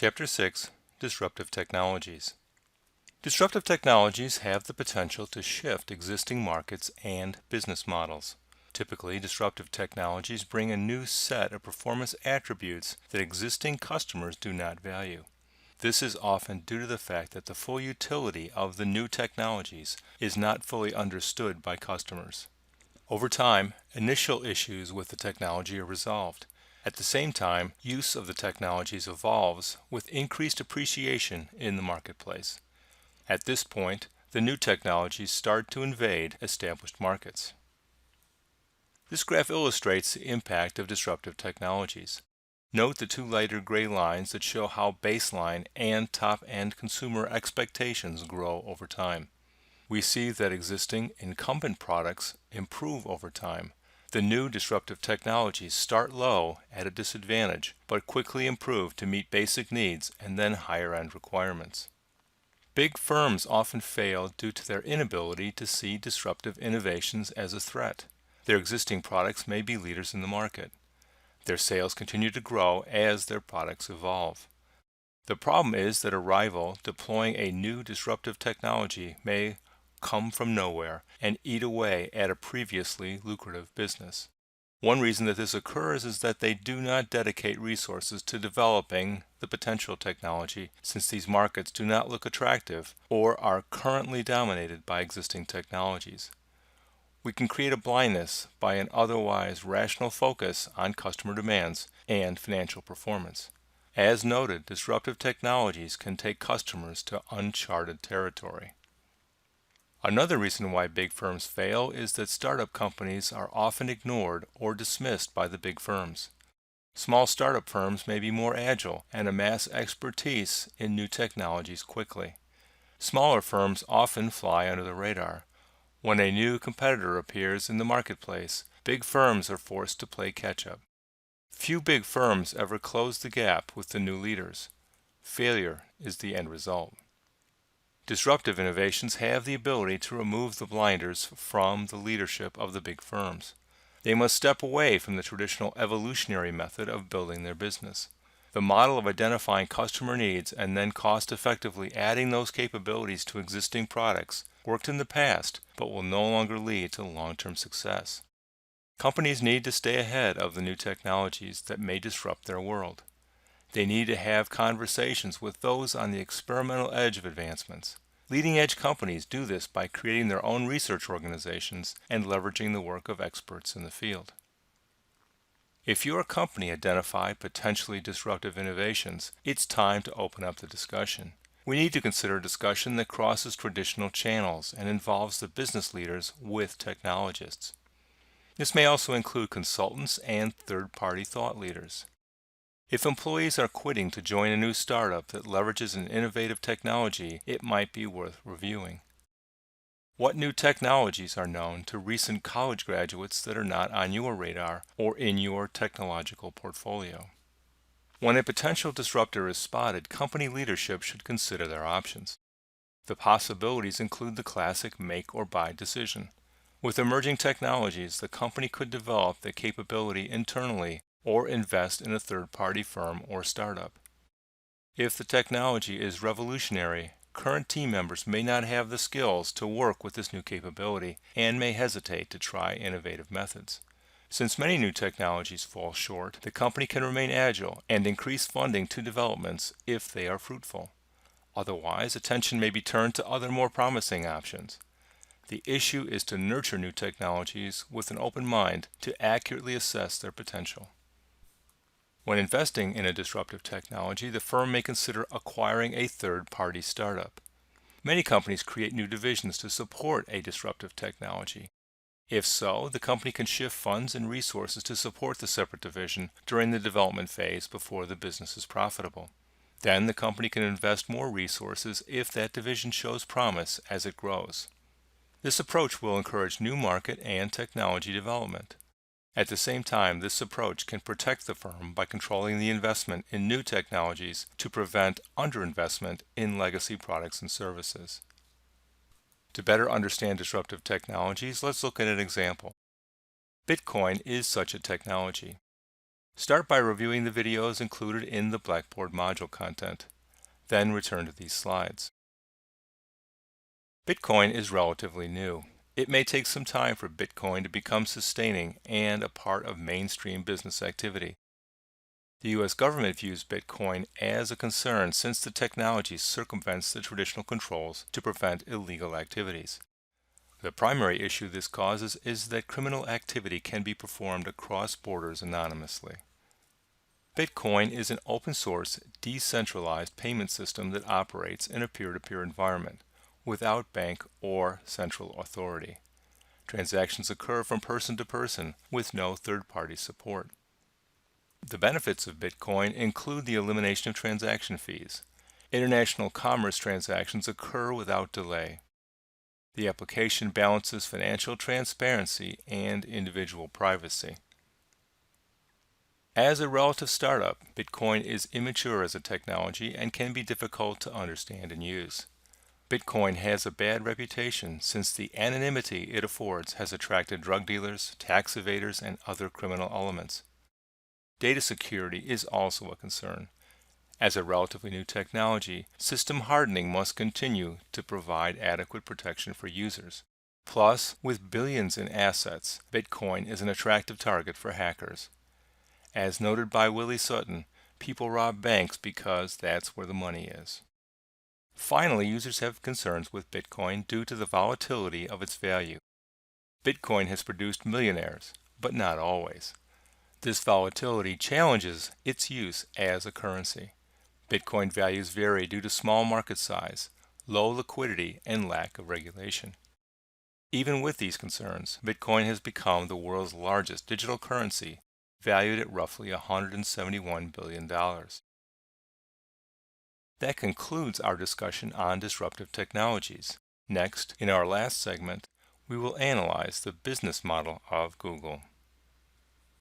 Chapter 6, Disruptive Technologies. Disruptive technologies have the potential to shift existing markets and business models. Typically, disruptive technologies bring a new set of performance attributes that existing customers do not value. This is often due to the fact that the full utility of the new technologies is not fully understood by customers. Over time, initial issues with the technology are resolved. At the same time, use of the technologies evolves with increased appreciation in the marketplace. At this point, the new technologies start to invade established markets. This graph illustrates the impact of disruptive technologies. Note the two lighter gray lines that show how baseline and top-end consumer expectations grow over time. We see that existing incumbent products improve over time. The new disruptive technologies start low at a disadvantage, but quickly improve to meet basic needs and then higher-end requirements. Big firms often fail due to their inability to see disruptive innovations as a threat. Their existing products may be leaders in the market. Their sales continue to grow as their products evolve. The problem is that a rival deploying a new disruptive technology may come from nowhere and eat away at a previously lucrative business. One reason that this occurs is that they do not dedicate resources to developing the potential technology, since these markets do not look attractive or are currently dominated by existing technologies. We can create a blindness by an otherwise rational focus on customer demands and financial performance. As noted, disruptive technologies can take customers to uncharted territory. Another reason why big firms fail is that startup companies are often ignored or dismissed by the big firms. Small startup firms may be more agile and amass expertise in new technologies quickly. Smaller firms often fly under the radar. When a new competitor appears in the marketplace, big firms are forced to play catch-up. Few big firms ever close the gap with the new leaders. Failure is the end result. Disruptive innovations have the ability to remove the blinders from the leadership of the big firms. They must step away from the traditional evolutionary method of building their business. The model of identifying customer needs and then cost-effectively adding those capabilities to existing products worked in the past, but will no longer lead to long-term success. Companies need to stay ahead of the new technologies that may disrupt their world. They need to have conversations with those on the experimental edge of advancements. Leading-edge companies do this by creating their own research organizations and leveraging the work of experts in the field. If your company identifies potentially disruptive innovations, it's time to open up the discussion. We need to consider a discussion that crosses traditional channels and involves the business leaders with technologists. This may also include consultants and third-party thought leaders. If employees are quitting to join a new startup that leverages an innovative technology, it might be worth reviewing. What new technologies are known to recent college graduates that are not on your radar or in your technological portfolio? When a potential disruptor is spotted, company leadership should consider their options. The possibilities include the classic make or buy decision. With emerging technologies, the company could develop the capability internally or invest in a third-party firm or startup. If the technology is revolutionary, current team members may not have the skills to work with this new capability and may hesitate to try innovative methods. Since many new technologies fall short, the company can remain agile and increase funding to developments if they are fruitful. Otherwise, attention may be turned to other more promising options. The issue is to nurture new technologies with an open mind to accurately assess their potential. When investing in a disruptive technology, the firm may consider acquiring a third-party startup. Many companies create new divisions to support a disruptive technology. If so, the company can shift funds and resources to support the separate division during the development phase before the business is profitable. Then the company can invest more resources if that division shows promise as it grows. This approach will encourage new market and technology development. At the same time, this approach can protect the firm by controlling the investment in new technologies to prevent underinvestment in legacy products and services. To better understand disruptive technologies, let's look at an example. Bitcoin is such a technology. Start by reviewing the videos included in the Blackboard module content. Then return to these slides. Bitcoin is relatively new. It may take some time for Bitcoin to become sustaining and a part of mainstream business activity. The U.S. government views Bitcoin as a concern since the technology circumvents the traditional controls to prevent illegal activities. The primary issue this causes is that criminal activity can be performed across borders anonymously. Bitcoin is an open-source, decentralized payment system that operates in a peer-to-peer environment, without bank or central authority. Transactions occur from person to person with no third-party support. The benefits of Bitcoin include the elimination of transaction fees. International commerce transactions occur without delay. The application balances financial transparency and individual privacy. As a relative startup, Bitcoin is immature as a technology and can be difficult to understand and use. Bitcoin has a bad reputation since the anonymity it affords has attracted drug dealers, tax evaders, and other criminal elements. Data security is also a concern. As a relatively new technology, system hardening must continue to provide adequate protection for users. Plus, with billions in assets, Bitcoin is an attractive target for hackers. As noted by Willie Sutton, people rob banks because that's where the money is. Finally, users have concerns with Bitcoin due to the volatility of its value. Bitcoin has produced millionaires, but not always. This volatility challenges its use as a currency. Bitcoin values vary due to small market size, low liquidity, and lack of regulation. Even with these concerns, Bitcoin has become the world's largest digital currency, valued at roughly $171 billion. That concludes our discussion on disruptive technologies. Next, in our last segment, we will analyze the business model of Google.